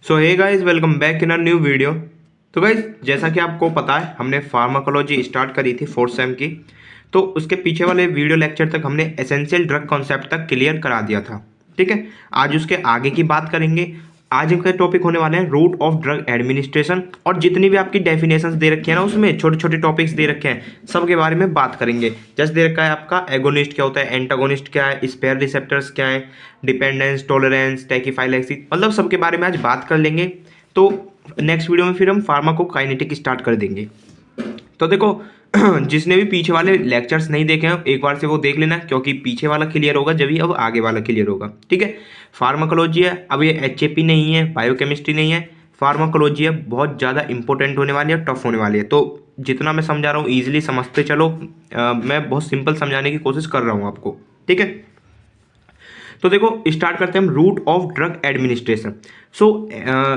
So hey guys, welcome back in a new video. तो guys, जैसा कि आपको पता है, हमने फार्माकोलॉजी स्टार्ट करी थी फोर्थ सेम की। तो उसके पीछे वाले वीडियो लेक्चर तक हमने एसेंशियल ड्रग कॉन्सेप्ट तक क्लियर करा दिया था। ठीक है, आज उसके आगे की बात करेंगे। आज के टॉपिक होने वाले हैं रूट ऑफ ड्रग एडमिनिस्ट्रेशन, और जितनी भी आपकी डेफिनेशंस दे रखी है ना, उसमें छोटे छोटे टॉपिक्स दे रखे हैं, सबके बारे में बात करेंगे। जैसे दे रखा है आपका एगोनिस्ट क्या होता है, एंटागोनिस्ट क्या है, स्पेयर रिसेप्टर्स क्या है, डिपेंडेंस, टॉलरेंस, टैकीफाइलैक्सी, मतलब सबके बारे में आज बात कर लेंगे। तो नेक्स्ट वीडियो में फिर हम फार्माकोकाइनेटिक स्टार्ट कर देंगे। तो देखो, जिसने भी पीछे वाले लेक्चर्स नहीं देखे हैं, एक बार से वो देख लेना, क्योंकि पीछे वाला क्लियर होगा जब ही अब आगे वाला क्लियर होगा। ठीक है, फार्माकोलॉजी है, अब ये एचएपी नहीं है, बायोकेमिस्ट्री नहीं है, फार्माकोलॉजी है। बहुत ज़्यादा इंपॉर्टेंट होने वाली है, टफ होने वाली है। तो जितना मैं समझा रहा हूँ ईजिली समझते चलो। मैं बहुत सिंपल समझाने की कोशिश कर रहा हूँ आपको। ठीक है, तो देखो स्टार्ट करते हैं हम route of drug administration. So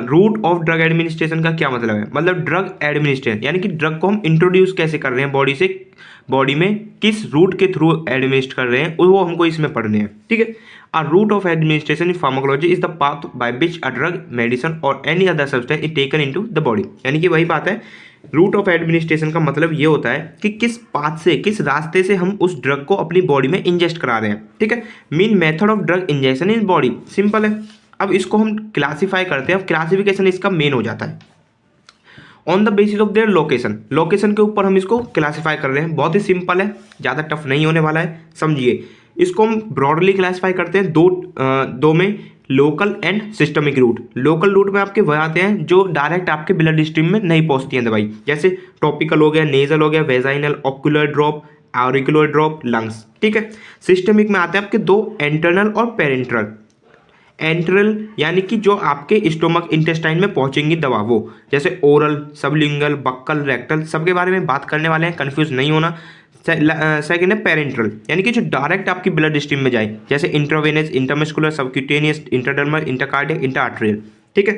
route of drug administration का क्या मतलब है? मतलब ड्रग एडमिनिस्ट्रेशन यानी कि ड्रग को हम इंट्रोड्यूस कैसे कर रहे हैं बॉडी से, बॉडी में किस रूट के थ्रू एडमिनिस्ट कर रहे हैं, वो हमको इसमें पढ़ने हैं। ठीक है, a route of administration in pharmacology is the path by which a drug, medicine और any other substance is taken into the body. यानी कि वही बात है, रूट ऑफ एडमिनिस्ट्रेशन का मतलब ये होता है कि किस पाथ से, किस रास्ते से हम उस ड्रग को अपनी बॉडी में इंजेस्ट करा रहे हैं। ठीक है, mean method of drug injection in body, simple है। अब इसको हम क्लासीफाई करते हैं। अब क्लासिफिकेशन इसका मेन हो जाता है on the basis of their location. Location के ऊपर हम इसको क्लासीफाई कर रहे हैं। बहुत ही सिंपल है, ज़्यादा टफ नहीं होने वाला है, समझिए। इसको हम ब्रॉडली क्लासीफाई करते हैं दो में, local and systemic route. Local route में आपके वह आते हैं जो डायरेक्ट आपके ब्लड स्ट्रीम में नहीं पहुंचती हैं दवाई, जैसे टॉपिकल हो गया, नेजल हो गया, vaginal, ocular drop, auricular drop, lungs. ठीक है, सिस्टमिक में आते हैं आपके दो, एंटरनल और पेरेंट्रल। एंट्रल यानी कि जो आपके स्टोमक इंटेस्टाइन में पहुंचेंगी दवा, वो जैसे ओरल, सबलिंगल, बक्कल, रेक्टल, सबके बारे में बात करने वाले हैं, कंफ्यूज नहीं होना। सेकेंड है पेरेंट्रल, यानी कि जो डायरेक्ट आपकी ब्लड स्ट्रीम में जाए, जैसे इंट्रावेनस, इंटरमस्कुलर, सबक्यूटेनियस, इंटरडर्मल, इंटरकार्डियक, इंटरआर्टेरियल। ठीक है,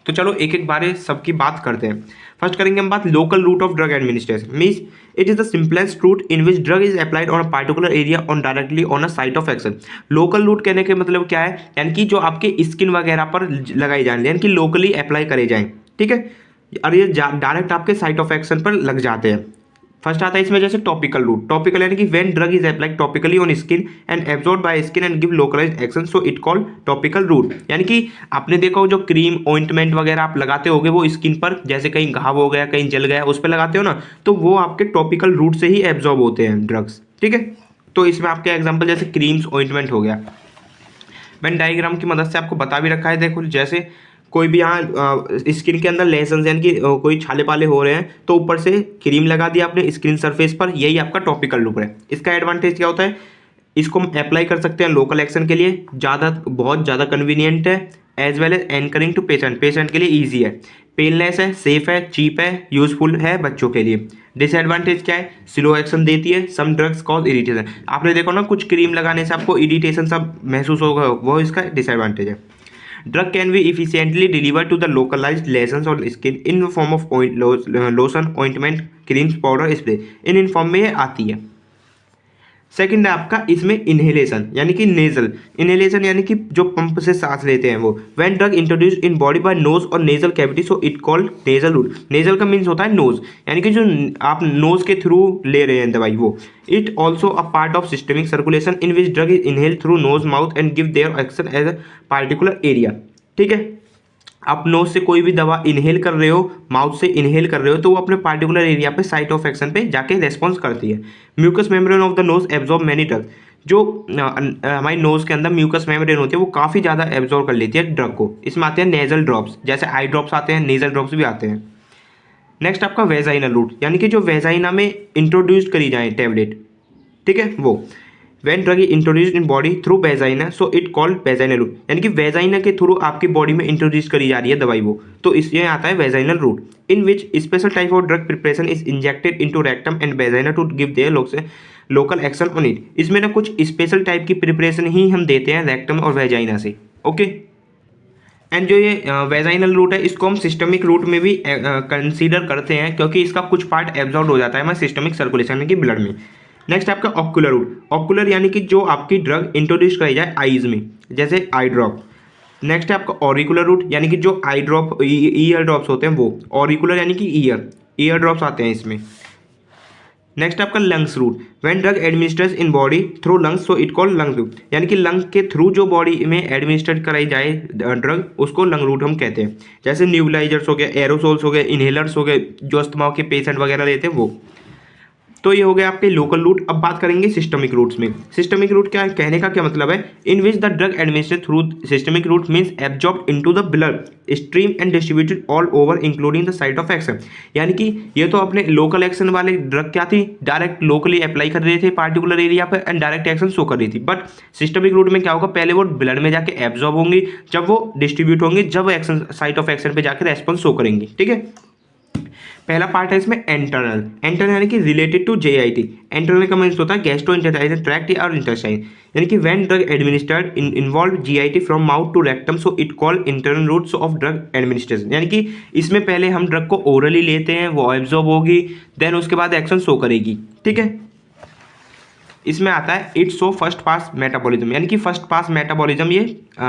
तो चलो एक एक बारे सबकी बात करते हैं। फर्स्ट करेंगे हम बात local route of drug administration. Means it is the simplest route in which drug is applied on a particular area on directly on a site of action. Local route कहने के मतलब क्या है? यानी कि जो आपके स्किन वगैरह पर लगाई जाए, यानी कि लोकली अप्लाई करे जाएं। ठीक है, और ये डायरेक्ट आपके साइट ऑफ एक्शन पर लग जाते हैं। फर्स्ट आता है इसमें जैसे टॉपिकल रूट। टॉपिकल यानी कि when drug is applied topically on skin and absorb by skin and give localised action, so it called topical route. यानी कि आपने देखा हो जो क्रीम, ऑइंटमेंट वगैरह आप लगाते होगे, वो स्किन पर जैसे कहीं घाव हो गया, कहीं जल गया, उस पर लगाते हो ना, तो वो आपके टॉपिकल रूट से ही एब्जॉर्ब होते हैं ड्रग्स। ठीक है, तो इसमें आपके एग्जाम्पल जैसे क्रीम्स, ऑइंटमेंट हो गया। मैंने डायग्राम की मदद से आपको बता भी रखा है। देखो, जैसे कोई भी यहाँ स्किन के अंदर लेसन, यानी कि कोई छाले पाले हो रहे हैं, तो ऊपर से क्रीम लगा दिया आपने स्किन सरफेस पर, यही आपका टॉपिकल लुक है। इसका एडवांटेज क्या होता है? इसको हम अप्लाई कर सकते हैं लोकल एक्शन के लिए, बहुत ज़्यादा कन्वीनियंट है, as well as anchoring to patient, patient के लिए ईजी है, पेनलेस है, सेफ है, चीप है, यूजफुल है बच्चों के लिए। डिसएडवांटेज क्या है? स्लो एक्शन देती है, सम ड्रग्स कॉज इरिटेशन। आपने देखो ना, कुछ क्रीम लगाने से आपको इरिटेशन सब महसूस होगा, वो इसका डिसएडवांटेज है। Drug can be efficiently delivered to the localized lesions on skin in the form of lotion, ointment, creams, powder, spray। In form में ये आती है। सेकंड है आपका इसमें इनहेलेशन, यानी कि नेजल। इनहेलेशन यानी कि जो पंप से सांस लेते हैं वो। When drug introduce in body by nose और nasal cavity, so it called nasal route. Nasal का मीन्स होता है नोज, यानी कि जो आप नोज के थ्रू ले रहे हैं दवाई, वो। It also a part of systemic circulation in which drug is inhale through nose, mouth and give their action as a particular area. ठीक है, आप नोज से कोई भी दवा इनहेल कर रहे हो, माउथ से इनहेल कर रहे हो, तो वो अपने पार्टिकुलर एरिया पे साइट ऑफ एक्शन पे जाके रेस्पॉन्स करती है। Mucus membrane of the nose absorb many drug. जो हमारी नोज के अंदर म्यूकस मेम्ब्रेन होती है, वो काफ़ी ज़्यादा एब्जॉर्ब कर लेती है ड्रग को। इसमें आते हैं नेजल ड्रॉप्स, जैसे आई ड्रॉप्स आते हैं, नेजल ड्रॉप्स भी आते हैं। नेक्स्ट आपका वेजाइनल रूट, यानी कि जो वेजाइना में इंट्रोड्यूस करी जाए टैबलेट। ठीक है, वो when drug is introduced in body through vagina, so it called vaginal route. यानी कि वेजाइना के थ्रू आपकी बॉडी में इंट्रोड्यूस करी जा रही है दवाई, वो, तो इसमें आता है vaginal route. In which special type of drug preparation is injected into rectum and vagina to give their local action on it. इसमें ना कुछ स्पेशल टाइप की प्रिपरेशन ही हम देते हैं रेक्टम और वेजाइना से। ओके, एंड जो ये वेजाइनल रूट है, इसको हम सिस्टमिक रूट में भी कंसीडर करते हैं, क्योंकि इसका कुछ पार्ट एब्जॉर्ब हो जाता है हमारे सिस्टमिक सर्कुलेशन यानी कि ब्लड में। नेक्स्ट आपका ऑक्यूलर रूट। ऑक्यूलर यानी कि जो आपकी ड्रग इंट्रोड्यूस कराई जाए आईज में, जैसे आई ड्रॉप। नेक्स्ट है आपका ऑरिकुलर रूट, यानी कि जो आई ड्रॉप ईयर ड्रॉप्स होते हैं वो, ऑरिकुलर यानी कि ईयर ड्रॉप्स आते हैं इसमें। नेक्स्ट आपका lungs route, when drug administers in body through lungs so it called lung route, यानी कि लंग के थ्रू जो बॉडी में एडमिनिस्टर कराई जाए ड्रग उसको लंग रूट हम कहते हैं। जैसे न्यूबलाइजर्स हो गए, एरोसोल्स हो गए, इनहेलर्स हो गए, जो अस्थमा के पेशेंट वगैरह लेते हैं वो। तो ये हो गया आपके लोकल रूट। अब बात करेंगे सिस्टमिक रूट्स में। सिस्टमिक रूट क्या है, कहने का क्या मतलब है, in which the drug administered through systemic route means absorbed into the blood stream and distributed all over including the site of action, यानी कि ये तो अपने लोकल एक्शन वाले ड्रग क्या थी, डायरेक्ट लोकली अप्लाई कर रहे थे पार्टिकुलर एरिया पर एंड डायरेक्ट एक्शन शो कर रही थी। बट सिस्टमिक रूट में क्या होगा, पहले वो ब्लड में जाके एब्जॉर्ब होंगी, जब वो डिस्ट्रीब्यूट होंगे, जब एक्शन साइट ऑफ एक्शन पे जाकर रेस्पॉन्स शो करेंगी। ठीक है, पहला पार्ट है इसमें एंटरनल यानी कि रिलेटेड टू जेआईटी। एंटरनल का मीन्स होता है गैस्ट्रोइंटेस्टाइनल ट्रैक्ट और इंटेस्टाइन, यानी कि when drug administered involve GIT from mouth to rectum so it called internal routes of drug administration, यानी कि इसमें पहले हम ड्रग को ओरली लेते हैं, वो एब्जॉर्ब होगी, देन उसके बाद एक्शन शो करेगी। ठीक है, इसमें आता है it show first pass metabolism, यानी कि फर्स्ट पास मेटाबॉलिज्म ये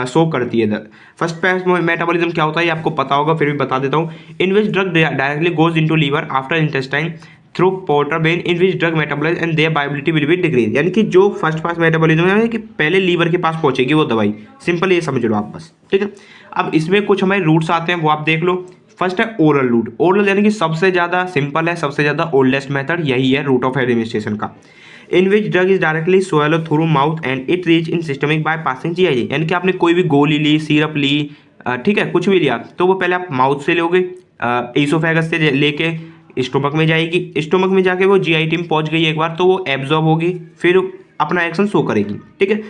शो करती है। फर्स्ट पास मेटाबॉलिज्म क्या होता है ये आपको पता होगा, फिर भी बता देता हूँ। In which drug directly goes into liver after intestine through portal vein in which drug metabolize and their bioavailability will be decrease, यानी कि जो फर्स्ट पास मेटाबॉलिज्म है कि पहले लीवर के पास पहुंचेगी वो दवाई, सिंपल ये समझ लो आप बस। ठीक है, अब इसमें कुछ हमारे रूट्स आते हैं वो आप देख लो। फर्स्ट है ओरल रूट। ओरल यानी कि सबसे ज़्यादा सिंपल है, सबसे ज़्यादा ओल्डेस्ट मेथड यही है रूट ऑफ एडमिनिस्ट्रेशन का। In which drug is directly swallow through mouth and it reach in systemic by passing GIT, यानी कि आपने कोई भी गोली ली, सिरप ली, ठीक है, कुछ भी लिया तो वो पहले आप माउथ से लोगे, ईसोफेगस से लेके स्टोमक में जाएगी, स्टोमक में जाके वो जीआईटी में पहुंच गई एक बार तो वो एब्जॉर्ब होगी, फिर अपना एक्शन शो करेगी। ठीक है,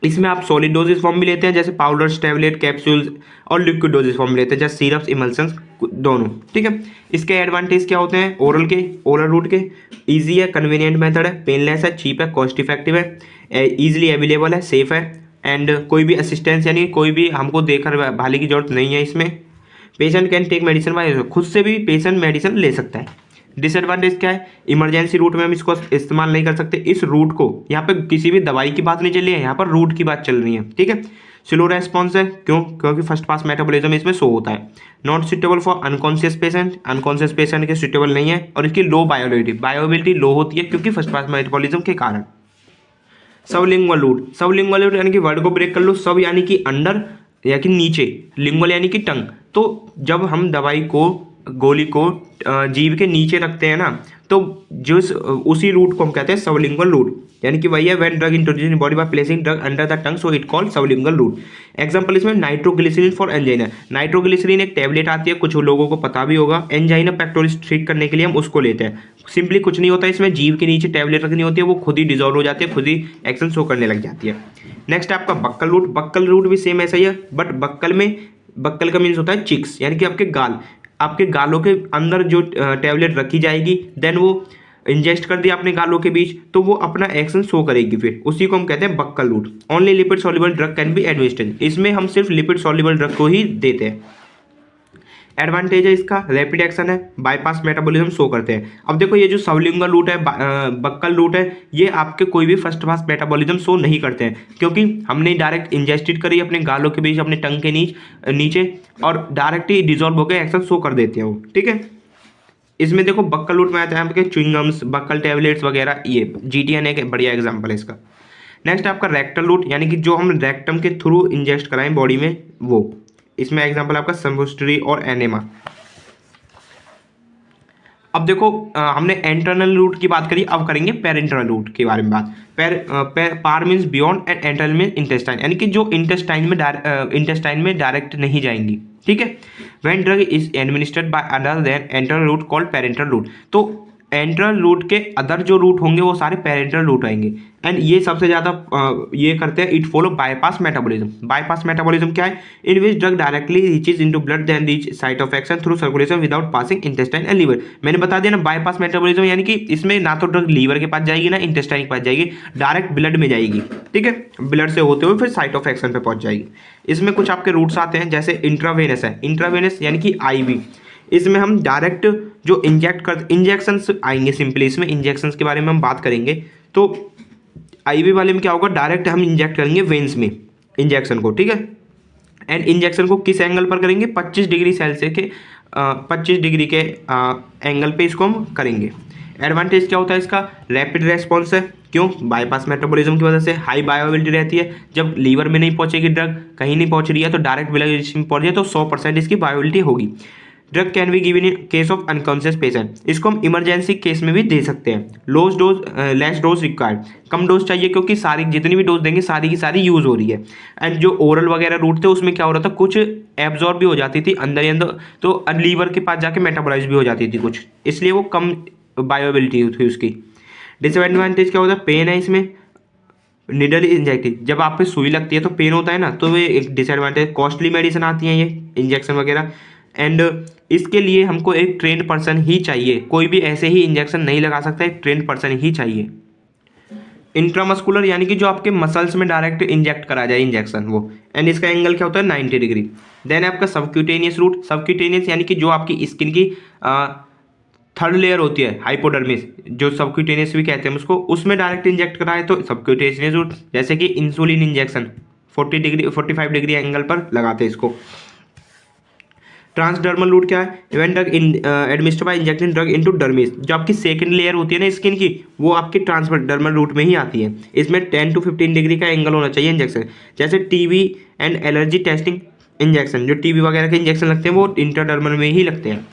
इसमें आप सॉलिड डोजेस फॉर्म भी लेते हैं जैसे पाउडर्स, टैबलेट, कैप्सूल्स, और लिक्विड डोजेस फॉर्म लेते हैं जैसे सिरप्स, इमल्सन्स दोनों। ठीक है, इसके एडवांटेज क्या होते हैं ओरल रूट के, इजी है, कन्वीनियंट मेथड है, पेनलेस है, चीप है, कॉस्ट इफेक्टिव है, इजीली अवेलेबल है, सेफ है, एंड कोई भी असिस्टेंस यानी कोई भी हमको देकर भाली की जरूरत नहीं है इसमें। Patient can take medicine by, खुद से भी पेशेंट मेडिसिन ले सकता है। डिसएडवांटेज क्या है, इमरजेंसी रूट में हम इसको इस्तेमाल नहीं कर सकते। इस रूट को यहाँ पे किसी भी दवाई की बात नहीं चल रही है, यहाँ पर रूट की बात चल रही है। ठीक है, स्लो रेस्पॉन्स है, क्योंकि फर्स्ट पास मेटाबॉलिज्म इसमें शो होता है। Not suitable for unconscious patient के सुटेबल नहीं है, और इसकी लो बायोबिलिटी लो होती है क्योंकि फर्स्ट पास मेटाबॉलिज्म के कारण। सबलिंगुअल रूट यानी कि वर्ड को ब्रेक कर लो, सब यानी कि अंडर या कि नीचे, लिंगुअल यानी कि टंग। तो जब हम दवाई को, गोली को जीभ के नीचे रखते हैं ना, तो जो उसी रूट को हम कहते हैं सबलिंगुअल रूट, यानी कि वही है when drug introduce in body by placing drug under the tongue so it called sublingual route. Example इसमें नाइट्रोग्लिसरीन फॉर एंजाइना। नाइट्रोग्लिसरीन एक टैबलेट आती है, कुछ लोगों को पता भी होगा, एंजाइना पेक्टोरिस ट्रीट करने के लिए हम उसको लेते हैं। सिंपली कुछ नहीं होता, इसमें जीभ के नीचे टैबलेट रखनी होती है, वो खुद ही डिजॉल्व हो जाती है, खुद ही एक्शन शो करने लग जाती है। नेक्स्ट है आपका बक्कल रूट भी सेम ऐसा ही है, बट बक्कल का मीन्स होता है चिक्स, यानी कि आपके गालों के अंदर जो टैबलेट रखी जाएगी, देन वो इंजेस्ट कर दिया अपने गालों के बीच, तो वो अपना एक्शन शो करेगी, फिर उसी को हम कहते हैं buccal route. Only lipid soluble drug can be administered, इसमें हम सिर्फ लिपिड सॉल्युबल ड्रग को ही देते हैं। एडवांटेज है इसका, रैपिड एक्शन है, बाईपास मेटाबॉलिज्म शो करते हैं। अब देखो ये जो सबलिंगुअल रूट है, बक्कल रूट है, ये आपके कोई भी फर्स्ट पास मेटाबॉलिज्म शो नहीं करते हैं, क्योंकि हमने डायरेक्ट इंजेस्टेड करी अपने गालों के बीच, अपने टंग के नीचे, और डायरेक्ट ही डिजॉल्व होकर एक्शन शो कर देते हैं वो। ठीक है, इसमें देखो बक्कल रूट में आता है आपके च्युइंगम्स, बक्कल टैबलेट्स वगैरह, ये GTN एक बढ़िया एग्जाम्पल है इसका। नेक्स्ट आपका रेक्टल रूट, यानी कि जो हम रेक्टम के थ्रू इंजेस्ट कराएं बॉडी में वो, इसमें एग्जांपल आपका संबुस्ट्री और एनेमा। अब देखो हमने इंटरनल रूट की बात करी, अब करेंगे पेरेंटल रूट के बारे में बात। Par means beyond and enteral means intestine, यानी कि जो इंटेस्टाइन में डायरेक्ट नहीं जाएंगी। ठीक है, when drug is administered by other than enteral route called parenteral route, तो एंट्रल रूट के अदर जो रूट होंगे वो सारे पेरेंटल रूट आएंगे, एंड ये सबसे ज़्यादा ये करते हैं, it follow bypass metabolism. Bypass metabolism क्या है, in which drug directly reaches into blood then reach site of action through circulation without passing intestine and liver. मैंने बता दिया ना, बाईपास मेटाबॉलिज्म यानी कि इसमें ना तो ड्रग लीवर के पास जाएगी ना इंटेस्टाइन के पास जाएगी, डायरेक्ट ब्लड में जाएगी। ठीक है, ब्लड से होते हुए फिर साइट ऑफ एक्शन पे पहुंच जाएगी। इसमें कुछ आपके रूट्स आते हैं, जैसे इंट्रावेनस है, इंट्रावेनस यानी कि IV, इसमें हम डायरेक्ट जो इंजेक्शंस आएंगे, सिंपली इसमें इंजेक्शंस के बारे में हम बात करेंगे। तो IV वाले में क्या होगा, डायरेक्ट हम इंजेक्ट करेंगे वेन्स में इंजेक्शन को। ठीक है, एंड इंजेक्शन को किस एंगल पर करेंगे, 25 डिग्री सेल्सियस के 25 डिग्री के एंगल पे इसको हम करेंगे। एडवांटेज क्या होता है इसका, रैपिड रेस्पॉन्स है, क्यों, बाईपास मेटाबॉलिज्म की वजह से हाई बायोअवेलेबिलिटी रहती है। जब लीवर में नहीं पहुंचेगी ड्रग, कहीं नहीं पहुंच रही है तो डायरेक्ट ब्लड में पहुंच जाए तो 100% इसकी बायोअवेलेबिलिटी होगी। Drug can be given in case of unconscious patient, इसको हम इमरजेंसी केस में भी दे सकते हैं। लेस डोज रिक्वायर्ड, कम डोज चाहिए क्योंकि सारी जितनी भी डोज देंगे सारी की सारी यूज हो रही है। एंड जो ओरल वगैरह रूट थे उसमें क्या हो रहा था, कुछ एब्जॉर्ब भी हो जाती थी अंदर ही अंदर, तो लीवर के पास जाके मेटाबोलाइज भी हो जाती थी कुछ, इसलिए वो कम बायोअवेलेबिलिटी थी उसकी। डिसएडवांटेज क्या होता है, पेन है इसमें, निडल इंजेक्टिव, जब आप पे सुई लगती है तो पेन होता है ना, तो ये एक डिसएडवांटेज। कॉस्टली मेडिसिन आती हैं ये इंजेक्शन वगैरह, एंड इसके लिए हमको एक ट्रेंड पर्सन ही चाहिए, कोई भी ऐसे ही इंजेक्शन नहीं लगा सकता, एक ट्रेंड पर्सन ही चाहिए। इंट्रामस्कुलर यानी कि जो आपके मसल्स में डायरेक्ट इंजेक्ट करा जाए इंजेक्शन वो, एंड इसका एंगल क्या होता है 90 डिग्री। देन आपका सबक्यूटेनियस रूट, सबक्यूटेनियस यानी कि जो आपकी स्किन की थर्ड लेयर होती है हाइपोडर्मिस, जो सबक्यूटेनियस भी कहते हैं उसको, उसमें डायरेक्ट इंजेक्ट कराए तो सबक्यूटेनियस रूट, जैसे कि इंसुलिन इंजेक्शन 45 डिग्री एंगल पर लगाते हैं इसको। ट्रांसडर्मल रूट क्या है, even drug administer by injecting drug into dermis, जो आपकी सेकंड लेयर होती है ना स्किन की, वो आपकी ट्रांसडर्मल रूट में ही आती है। इसमें 10 to 15 डिग्री का एंगल होना चाहिए इंजेक्शन। जैसे TB and allergy testing injection, जो टीबी वगैरह के इंजेक्शन लगते हैं वो इंटरडर्मल में ही लगते हैं।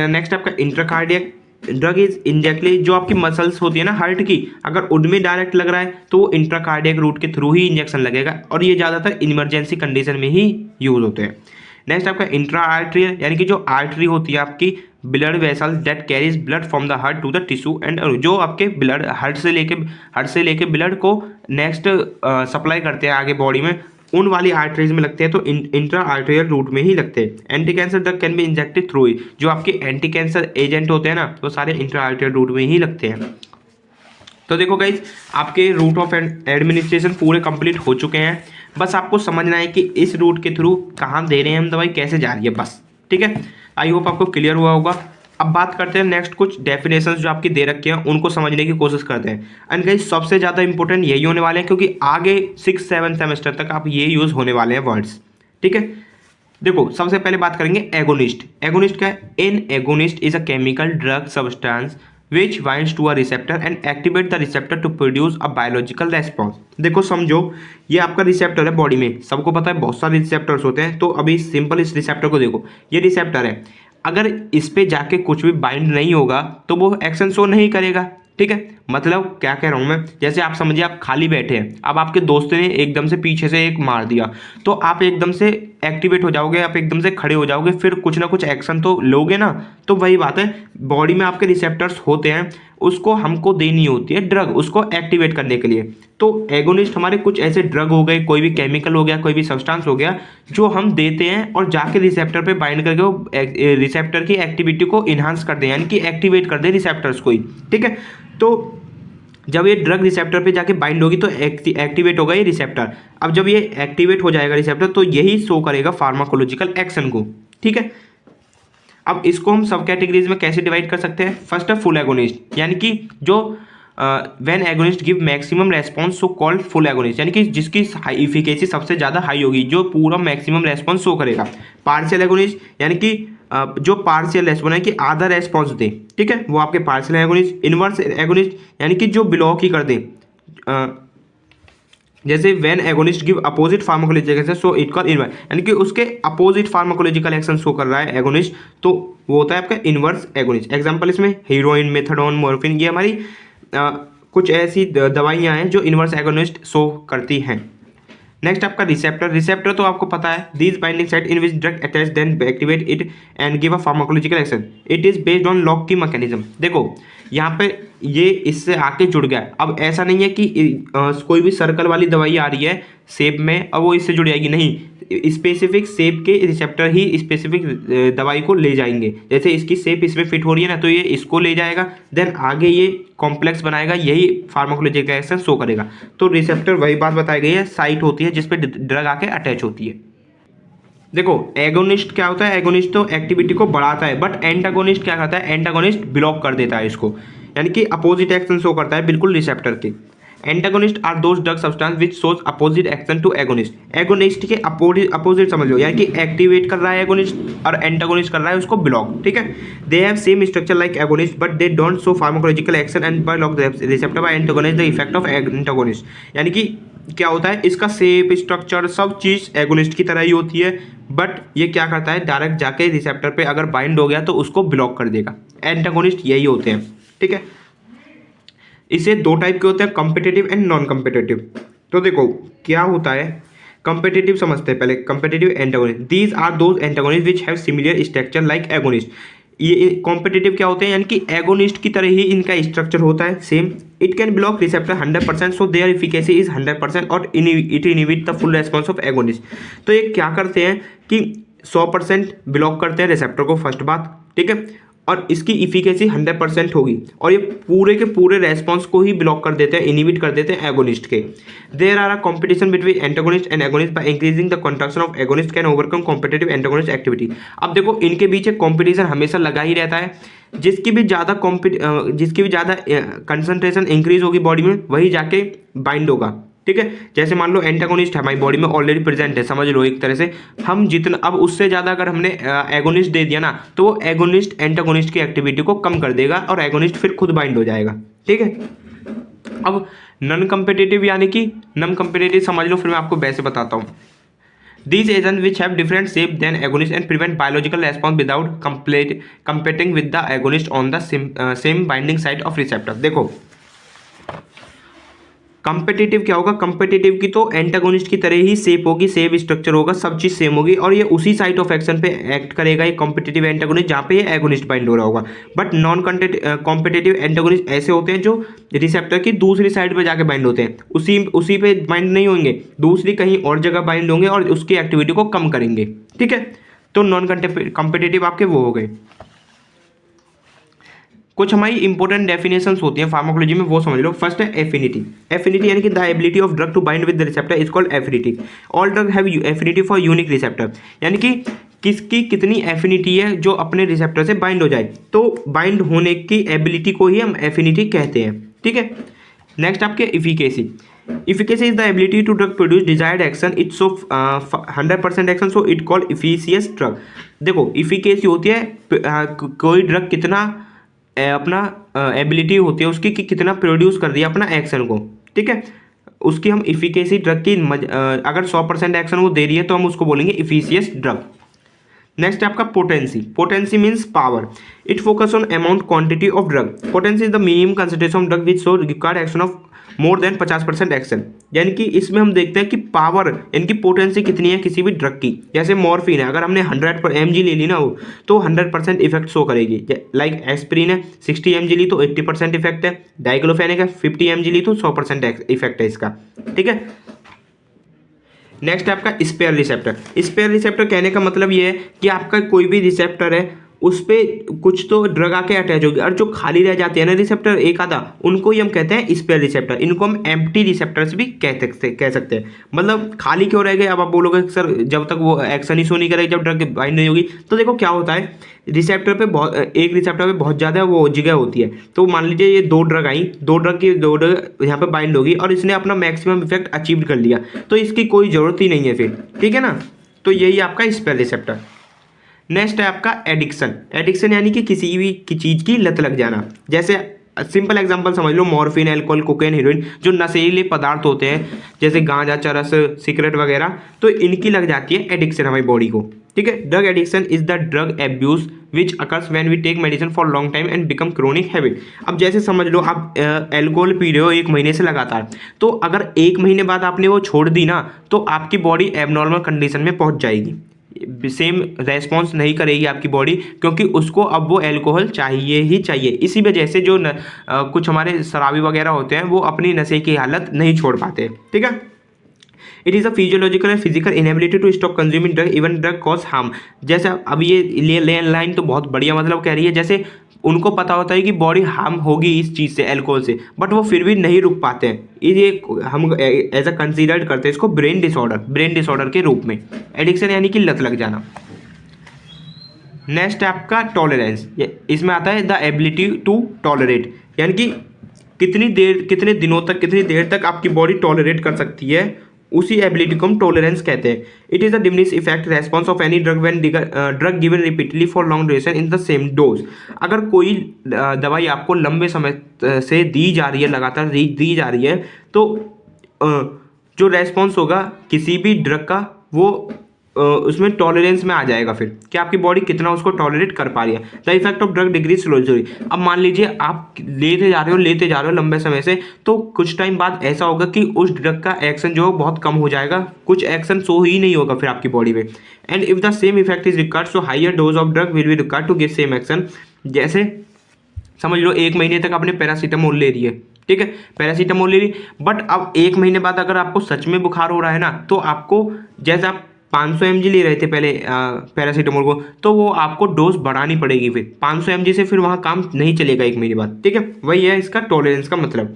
नेक्स्ट आपका इंट्राकार्डियक ड्रग इज इंजेक्टली, जो आपकी मसल्स होती है ना हार्ट की, अगर उनमें डायरेक्ट लग रहा है तो वो इंट्राकार्डियक रूट के थ्रू ही इंजेक्शन लगेगा, और ये ज़्यादातर इमरजेंसी कंडीशन में ही यूज होते हैं। नेक्स्ट आपका इंट्रा आर्ट्रियल, यानी कि जो आर्टरी होती है आपकी blood vessel that carries blood from the heart to the tissue, and जो आपके ब्लड हार्ट से लेके ब्लड को नेक्स्ट सप्लाई करते हैं आगे बॉडी में, उन वाली आर्टरीज में लगते हैं, तो इंट्रा आर्ट्रियल रूट में ही लगते हैं। Anti cancer drug can be injected through, जो आपके एंटी कैंसर एजेंट होते हैं ना, तो सारे इंट्रा आर्ट्रियल रूट में ही लगते हैं। तो देखो गाइज, आपके रूट ऑफ एडमिनिस्ट्रेशन पूरे कंप्लीट हो चुके हैं, बस आपको समझना है कि इस रूट के थ्रू कहाँ दे रहे हैं हम दवाई, कैसे जा रही है, बस। ठीक है, आई होप आपको क्लियर हुआ होगा। अब बात करते हैं नेक्स्ट कुछ डेफिनेशंस जो आपकी दे रखे हैं उनको समझने की कोशिश करते हैं। एंड गाइज सबसे ज़्यादा इंपॉर्टेंट यही होने वाले हैं, क्योंकि आगे 6-7 सेमेस्टर तक आप ये यूज़ होने वाले हैं वर्ड्स। ठीक है, देखो सबसे पहले बात करेंगे एगोनिस्ट। एगोनिस्ट क्या है, an agonist is a chemical drug substance which binds to a receptor and activate the receptor to produce a biological response। देखो समझो, ये आपका रिसेप्टर है बॉडी में, सबको पता है बहुत सारे रिसेप्टर्स होते हैं, तो अभी सिंपल इस रिसेप्टर को देखो, ये रिसेप्टर है, अगर इस पे जाके कुछ भी बाइंड नहीं होगा तो वो एक्शन शो नहीं करेगा। ठीक है, मतलब क्या कह रहा हूँ मैं, जैसे आप समझिए आप खाली बैठे हैं, अब आपके दोस्त ने एकदम से पीछे से एक मार दिया, तो आप एकदम से एक्टिवेट हो जाओगे, आप एकदम से खड़े हो जाओगे, फिर कुछ ना कुछ एक्शन तो लोगे ना। तो वही बात है, बॉडी में आपके रिसेप्टर्स होते हैं, उसको हमको देनी होती है ड्रग, उसको एक्टिवेट करने के लिए। तो एगोनिस्ट हमारे कुछ ऐसे ड्रग हो गए, कोई भी केमिकल हो गया, कोई भी सब्सटेंस हो गया, जो हम देते हैं और जाके रिसेप्टर पे बाइंड करके वो रिसेप्टर की एक्टिविटी को इन्हांस कर दे, यानी कि एक्टिवेट कर दे रिसेप्टर्स को ही। ठीक है, तो जब ये ड्रग रिसेप्टर पे जाके बाइंड होगी तो एक्टिवेट होगा ये रिसेप्टर। अब जब ये एक्टिवेट हो जाएगा रिसेप्टर, तो यही शो करेगा फार्माकोलॉजिकल एक्शन को। ठीक है, अब इसको हम सब कैटेगरीज में कैसे डिवाइड कर सकते हैं। फर्स्ट है फुल एगोनिस्ट, यानी कि जो when agonist give maximum response so called full agonist, यानी कि जिसकी इफिकेसी सबसे ज़्यादा हाई होगी, जो पूरा मैक्सिमम रेस्पॉन्स शो करेगा। पार्शियल एगोनिस्ट, यानी कि जो पार्शियल रेस्पॉन्स है कि आधा रेस्पॉन्स दे, ठीक है, वो आपके पार्शियल एगोनिस्ट। इनवर्स एगोनिस्ट, यानी कि जो ब्लॉक ही कर दे, जैसे when agonist give opposite pharmacological action so it call inverse, यानी कि उसके अपोजिट फार्माकोलॉजिकल एक्शन शो कर रहा है एगोनिस्ट, तो वो होता है आपका इनवर्स एगोनिस्ट। एग्जांपल इसमें हीरोइन, मेथाडोन, मॉर्फिन, ये हमारी कुछ ऐसी दवाइयाँ हैं जो इनवर्स एगोनिस्ट शो करती हैं। नेक्स्ट आपका रिसेप्टर। रिसेप्टर तो आपको पता है, this binding site in which drug attach then activate it and give a pharmacological action, it is based on lock key mechanism. देखो यहाँ पे ये इससे आके जुड़ गया। अब ऐसा नहीं है कि कोई भी सर्कल वाली दवाई आ रही है शेप में, अब वो इससे जुड़ जाएगी, नहीं, स्पेसिफिक शेप के रिसेप्टर ही स्पेसिफिक दवाई को ले जाएंगे। जैसे इसकी शेप इसमें फिट हो रही है ना, तो ये इसको ले जाएगा, देन आगे ये कॉम्प्लेक्स बनाएगा, यही फार्माकोलॉजिकल एक्शन शो करेगा। तो रिसेप्टर वही बात बताई गई है, साइट होती है जिसपे ड्रग आके अटैच होती है। देखो एगोनिस्ट क्या होता है, एगोनिस्ट तो एक्टिविटी को बढ़ाता है, बट एंटागोनिस्ट क्या करता है, एंटागोनिस्ट ब्लॉक कर देता है इसको, यानी कि अपोजिट एक्शन शो करता है बिल्कुल रिसेप्टर के। Antagonist are those drug substance which shows opposite action to agonist. Agonist के अपोजिट समझ लो, यानी कि एक्टिवेट कर रहा है एगोनिस्ट और एंटागोनिस्ट कर रहा है उसको ब्लॉक, ठीक है। They have same structure like agonist but they don't show pharmacological action and by block the receptor by antagonist the effect of antagonist. यानी कि क्या होता है, इसका शेप स्ट्रक्चर सब चीज़ एगोनिस्ट की तरह ही होती है, बट ये क्या करता है, डायरेक्ट जाके रिसेप्टर पे अगर बाइंड हो गया तो उसको ब्लॉक कर देगा। एंटागोनिस्ट यही होते हैं, ठीक है। इसे दो टाइप के होते हैं, कॉम्पिटिटिव एंड नॉन कॉम्पिटिटिव। तो देखो क्या होता है, कॉम्पिटिटिव समझते हैं पहले। Competitive antagonist, these are those antagonist which have similar structure like agonist. ये कॉम्पिटिटिव क्या होते हैं, यानी कि एगोनिस्ट की तरह ही इनका स्ट्रक्चर होता है same. It can block receptor 100%, so their efficacy is 100% और it inhibit the full response of agonist. तो ये क्या करते हैं कि 100% ब्लॉक करते हैं रिसेप्टर को, फर्स्ट बात, ठीक है, और इसकी इफिकेसी 100% होगी, और ये पूरे के पूरे रेस्पॉन्स को ही ब्लॉक कर देते हैं, इनहिबिट कर देते हैं एगोनिस्ट के। There are a competition between antagonist and agonist by increasing the concentration of agonist can overcome competitive antagonist activity. अब देखो इनके बीच एक कॉम्पिटिशन हमेशा लगा ही रहता है, जिसकी भी ज़्यादा कंसंट्रेशन इंक्रीज होगी बॉडी में वही जाके बाइंड होगा, ठीक है। जैसे मान लो एंटागोनिस्ट हमारी बॉडी में ऑलरेडी प्रेजेंट है, समझ लो एक तरह से, हम जितना अब उससे ज़्यादा अगर हमने एगोनिस्ट दे दिया ना तो वो एगोनिस्ट एंटागोनिस्ट की एक्टिविटी को कम कर देगा और एगोनिस्ट फिर खुद बाइंड हो जाएगा, ठीक है। अब नॉन कम्पिटिटिव यानी कि नॉन कम्पिटिटिव समझ लो, फिर मैं आपको वैसे बताता हूँ। These agents which have different shape than agonist and prevent biological response without competing with the agonist on the same binding site of receptor। देखो कम्पिटिटिव क्या होगा, कम्पिटिटिव की तो एंटागोनिस्ट की तरह ही शेप होगी, सेम स्ट्रक्चर होगा, सब चीज़ सेम होगी, और ये उसी साइट ऑफ एक्शन पे एक्ट करेगा ये कॉम्पिटिटिव एंटागोनिस्ट जहाँ पे ये एगोनिस्ट बाइंड हो रहा होगा। बट नॉन कॉम्पिटिटिव एंटागोनिस्ट ऐसे होते हैं जो रिसेप्टर की दूसरी साइड पे जाके बाइंड होते हैं, उसी पे बाइंड नहीं होंगे, दूसरी कहीं और जगह बाइंड होंगे और उसकी एक्टिविटी को कम करेंगे, ठीक है। तो नॉन कॉम्पिटिटिव आपके वो हो गए। कुछ हमारी इंपॉर्टेंट डेफिनेशंस होती हैं फार्माकोलॉजी में, वो समझ लो। फर्स्ट है एफिनिटी। एफिनिटी यानी कि the ability of drug to bind with the receptor is called affinity. All drug have affinity for unique receptor, यानी कि किसकी कितनी एफिनिटी है जो अपने रिसेप्टर से बाइंड हो जाए, तो बाइंड होने की एबिलिटी को ही हम एफिनिटी कहते हैं, ठीक है। नेक्स्ट आपके efficacy. Efficacy is the ability to drug produce desired action, it's of 100% action, so it called efficacious drug. देखो इफिकेसी होती है कोई ड्रग कितना अपना एबिलिटी होती है उसकी कि कितना प्रोड्यूस कर दिया अपना एक्शन को, ठीक है, उसकी हम इफिकेसी ड्रग की अगर 100% एक्शन वो दे रही है तो हम उसको बोलेंगे इफिशियस ड्रग। नेक्स्ट है आपका potency. Potency means power. It focus on amount quantity of drug. Potency is the minimum concentration of drug which show required action of more than 50% action. यानी कि इसमें हम देखते हैं कि पावर, इनकी पोटेंसी कितनी है किसी भी ड्रग की। जैसे मॉर्फिन है, अगर हमने 100 mg ले ली ना वो तो 100% इफेक्ट शो करेगी। लाइक एस्प्रिन है 60 mg ली तो 80% इफेक्ट है। डाइक्लोफेनेक है 50 mg ली तो 100% इफेक्ट है इसका, ठीक है। नेक्स्ट है आपका स्पेयर रिसेप्टर। स्पेयर रिसेप्टर कहने का मतलब ये है कि आपका कोई भी रिसेप्टर है उस पर कुछ तो ड्रग आके अटैच होगी, और जो खाली रह जाते हैं ना रिसेप्टर एक आधा, उनको ही हम कहते हैं स्पेयर रिसेप्टर। इनको हम एम्प्टी रिसेप्टर्स भी कह सकते हैं। मतलब खाली क्यों रह गए, अब आप बोलोगे सर जब तक वो एक्शन ही शो नहीं करेगी, जब ड्रग बाइंड नहीं होगी। तो देखो क्या होता है, रिसेप्टर पे एक रिसेप्टर पे बहुत ज़्यादा वो जगह होती है। तो मान लीजिए ये दो ड्रग यहाँ पे बाइंड होगी और इसने अपना मैक्सिमम इफेक्ट अचीव कर लिया, तो इसकी कोई ज़रूरत ही नहीं है फिर, ठीक है ना। तो यही आपका स्पेयर रिसेप्टर। नेक्स्ट है आपका एडिक्शन। एडिक्शन यानी कि किसी भी चीज़ की लत लग जाना। जैसे सिंपल एग्जांपल समझ लो, मॉर्फिन, अल्कोहल, कोकेन, हीरोइन, जो नशीले पदार्थ होते हैं जैसे गांजा, चरस, सिगरेट वगैरह, तो इनकी लग जाती है एडिक्शन हमारी बॉडी को, ठीक है। Drug addiction is the drug abuse which occurs when we take medicine for long time and become chronic habit. अब जैसे समझ लो आप अल्कोहल पी रहे हो 1 महीने से लगातार, तो अगर 1 महीने बाद आपने वो छोड़ दी ना तो आपकी बॉडी एबनॉर्मल कंडीशन में पहुंच जाएगी, सेम रेस्पॉन्स नहीं करेगी आपकी बॉडी, क्योंकि उसको अब वो अल्कोहल चाहिए ही चाहिए। इसी वजह से जो कुछ हमारे शराबी वगैरह होते हैं वो अपनी नशे की हालत नहीं छोड़ पाते, ठीक है। It is a physiological and physical inability to stop consuming drug even drug cause harm. जैसे अब ये लाइन तो बहुत बढ़िया मतलब कह रही है, जैसे उनको पता होता है कि बॉडी हार्म होगी इस चीज़ से, अल्कोहल से, बट वो फिर भी नहीं रुक पाते हैं। ये हम एज अ कंसीडर्ड करते हैं इसको ब्रेन डिसऑर्डर के रूप में। एडिक्शन यानी कि लत लग जाना। नेक्स्ट है आपका टॉलरेंस। इसमें आता है द एबिलिटी टू टॉलरेट, यानी कि कितने दिनों तक, कितनी देर तक आपकी बॉडी टॉलरेट कर सकती है, उसी एबिलिटी को हम टॉलरेंस कहते हैं। It is a diminish effect response of any drug when drug given repeatedly for long duration in the same dose. अगर कोई दवाई आपको लंबे समय से दी जा रही है, लगातार दी जा रही है, तो जो रेस्पॉन्स होगा किसी भी ड्रग का वो उसमें टॉलरेंस में आ जाएगा, फिर कि आपकी बॉडी कितना उसको टॉलरेट कर पा रही है। The effect of drug degree slowly. अब मान लीजिए आप लेते जा रहे हो लंबे समय से, तो कुछ टाइम बाद ऐसा होगा कि उस ड्रग का एक्शन जो है बहुत कम हो जाएगा, कुछ एक्शन शो ही नहीं होगा फिर आपकी बॉडी में। And if the same effect is required, so higher dose of drug will be required to give same action. जैसे समझ लो 1 महीने तक आपने पैरासीटामोल ले रही है, ठीक है, पैरासीटामोल ले ली, बट अब 1 महीने बाद अगर आपको सच में बुखार हो रहा है ना, तो आपको, जैसे आप 500 mg ले रहे थे पहले पैरासीटामोल को, तो वो आपको डोज बढ़ानी पड़ेगी। फिर 500 mg से फिर वहाँ काम नहीं चलेगा 1 महीने बाद, ठीक है। वही है इसका टॉलरेंस का मतलब।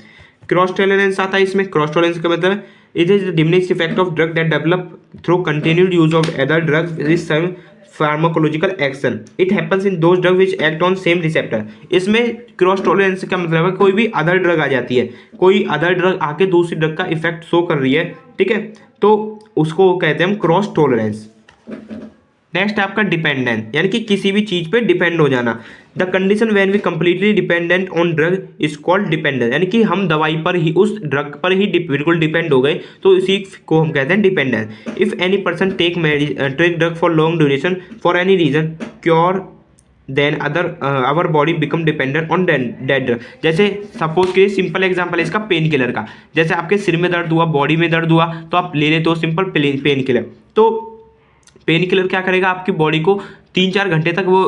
क्रॉस टॉलरेंस आता है इसमें। क्रॉस टॉलरेंस का मतलब it is the diminished effect of drug that develop through continued use of other drug with some pharmacological action. It happens in those drug which act on same receptor. इसमें cross tolerance का मतलब है कोई भी other drug आ जाती है, कोई other drug आके दूसरी ड्रग का इफेक्ट शो कर रही है, ठीक है, तो उसको कहते हैं हम क्रॉस टॉलरेंस। नेक्स्ट है आपका डिपेंडेंस, यानी कि किसी भी चीज़ पे डिपेंड हो जाना। The condition when we completely dependent on drug is called dependence, यानी कि हम दवाई पर ही, उस ड्रग पर ही बिल्कुल डिपेंड हो गए, तो इसी को हम कहते हैं dependence. If any person take drug for long duration for any reason cure then our body become dependent on that drug. जैसे सपोज के सिंपल एग्जांपल है इसका पेन किलर का। जैसे आपके सिर में दर्द हुआ, बॉडी में दर्द हुआ, तो आप ले लेते हो सिंपल पेन किलर। तो पेन किलर क्या करेगा, आपकी बॉडी को 3-4 घंटे तक वो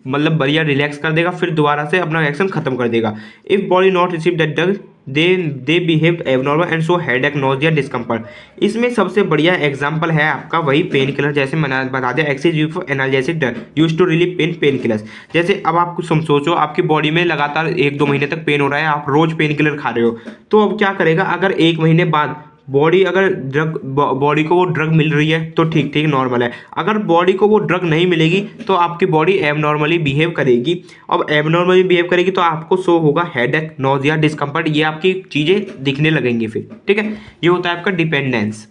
मतलब बढ़िया रिलैक्स कर देगा, फिर दोबारा से अपना एक्शन खत्म कर देगा। If body not receive that drug they behave abnormal and so headache, nausea, discomfort. इसमें सबसे बढ़िया एग्जांपल है आपका वही पेन किलर। जैसे मैंने बता दिया, excess use for analgesic drug use to relieve pain killers. जैसे अब आप कुछ सोचो, आपकी बॉडी में लगातार 1-2 महीने तक पेन हो रहा है, आप रोज पेन किलर खा रहे हो, तो अब क्या करेगा, अगर 1 महीने बाद बॉडी को वो ड्रग मिल रही है तो ठीक नॉर्मल है। अगर बॉडी को वो ड्रग नहीं मिलेगी तो आपकी बॉडी एबनॉर्मली बिहेव करेगी। अब एबनॉर्मली बिहेव करेगी तो आपको शो होगा हेडेक, नोजिया, डिस्कम्फर्ट, ये आपकी चीज़ें दिखने लगेंगी फिर, ठीक है। ये होता है आपका डिपेंडेंस।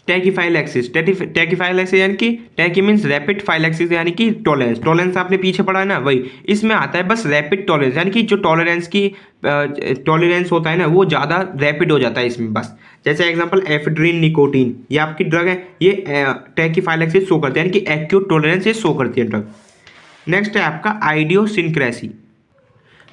टैकीफाइलैक्सिस, टैकीफाइलैक्सिस यानी कि टैकी मीन्स रैपिड फाइलैक्सिस, यानी कि टॉलरेंस आपने पीछे पढ़ा है ना, वही इसमें आता है बस रैपिड टॉलरेंस, यानी कि जो टॉलरेंस होता है ना वो ज़्यादा रैपिड हो जाता है इसमें बस। जैसे एग्जांपल एफेड्रिन, निकोटीन, ये आपकी ड्रग है, ये टैकीफाइलैक्सिस शो करते हैं, यानी कि एक्यूट टॉलरेंस ये शो करती है ड्रग। नेक्स्ट है आपका आइडियोसिनक्रेसी।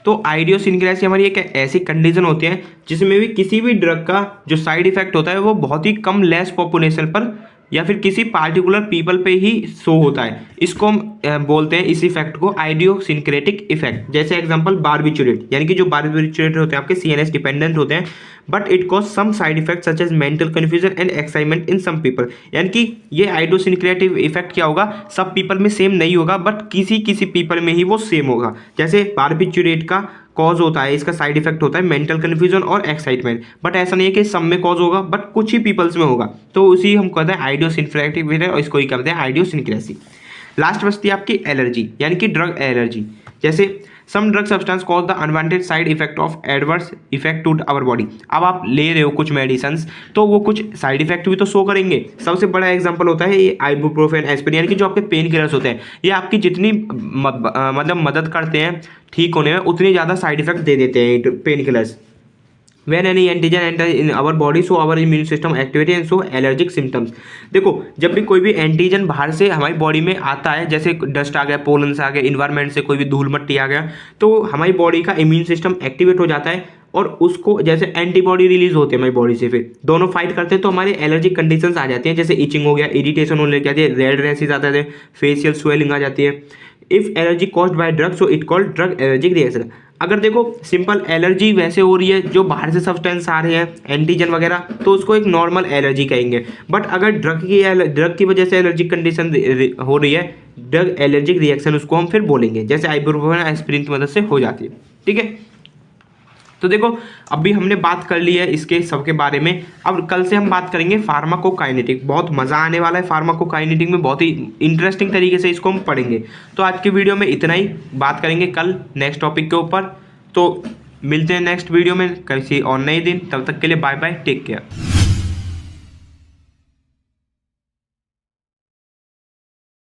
तो आइडियोसिनक्रेसी हमारी एक ऐसी कंडीशन होती है जिसमें भी किसी भी ड्रग का जो साइड इफेक्ट होता है वो बहुत ही कम लेस पॉपुलेशन पर या फिर किसी पार्टिकुलर पीपल पे ही शो होता है। इसको हम बोलते हैं, इस इफेक्ट को आइडियोसिनक्रेटिक इफेक्ट। जैसे एग्जांपल बार्बिचुरेट, यानी कि जो बार्बिचुरेट होते हैं आपके CNS डिपेंडेंट होते हैं, but it cause some side effect such as mental confusion and excitement in some people. यानी कि ये आइडियोसिनक्रेटिक इफेक्ट क्या होगा, सब पीपल में सेम नहीं होगा, बट किसी पीपल में ही वो सेम होगा। जैसे बार्बिचुरेट का कॉज होता है, इसका साइड इफेक्ट होता है मेंटल कन्फ्यूजन और एक्साइटमेंट, बट ऐसा नहीं है कि सब में कॉज होगा, बट कुछ ही पीपल्स में होगा, तो उसी हम कहते हैं आइडियोसिनक्रेटिक इफेक्ट, और इसको ही कहते हैं आइडियोसिनक्रेसी। लास्ट बचती है आपकी एलर्जी, यानी कि ड्रग एलर्जी। जैसे some drug substance cause the unwanted side effect of adverse effect to our body. अब आप ले रहे हो कुछ मेडिसिन, तो वो कुछ साइड इफेक्ट भी तो शो करेंगे। सबसे बड़ा एग्जांपल होता है ये आइबुप्रोफेन, एस्पिरिन, यानी कि जो आपके पेन किलर्स होते हैं, ये आपकी जितनी मतलब मदद करते हैं ठीक होने में, उतनी ज़्यादा साइड इफेक्ट दे देते हैं pain killers. When any antigen enter in our body, so our immune system activity and so allergic symptoms। देखो जब भी कोई भी एंटीजन बाहर से हमारी बॉडी में आता है, जैसे डस्ट आ गया, पोलन से आ गया, इन्वायरमेंट से कोई भी धूल मट्टी आ गया, तो हमारी बॉडी का इम्यून सिस्टम एक्टिवेट हो जाता है और उसको जैसे एंटीबॉडी रिलीज होती है हमारी बॉडी से, फिर दोनों फाइट करते हैं तो हमारे एलर्जिक कंडीशंस आ जाती हैं। जैसे इचिंग हो गया, इरिटेशन होने लग जाती है, रेड रैशेस आ जाते हैं, फेशियल स्वेलिंग आ जाती है। If allergy caused by drug, so it called drug allergic reaction. अगर देखो सिंपल एलर्जी वैसे हो रही है, जो बाहर से सब्सटेंस आ रहे हैं एंटीजन वगैरह, तो उसको एक नॉर्मल एलर्जी कहेंगे। बट अगर ड्रग की वजह से एलर्जिक कंडीशन हो रही है, ड्रग एलर्जिक रिएक्शन उसको हम फिर बोलेंगे, जैसे आइबुप्रोफेन, एस्पिरिन की मदद से हो जाती है, ठीक है। तो देखो अभी हमने बात कर ली है इसके सबके बारे में। अब कल से हम बात करेंगे फार्माकोकाइनेटिक। बहुत मज़ा आने वाला है फार्माकोकाइनेटिक में, बहुत ही इंटरेस्टिंग तरीके से इसको हम पढ़ेंगे। तो आज की वीडियो में इतना ही, बात करेंगे कल नेक्स्ट टॉपिक के ऊपर। तो मिलते हैं नेक्स्ट वीडियो में किसी और नए दिन, तब तक के लिए बाय बाय, टेक केयर।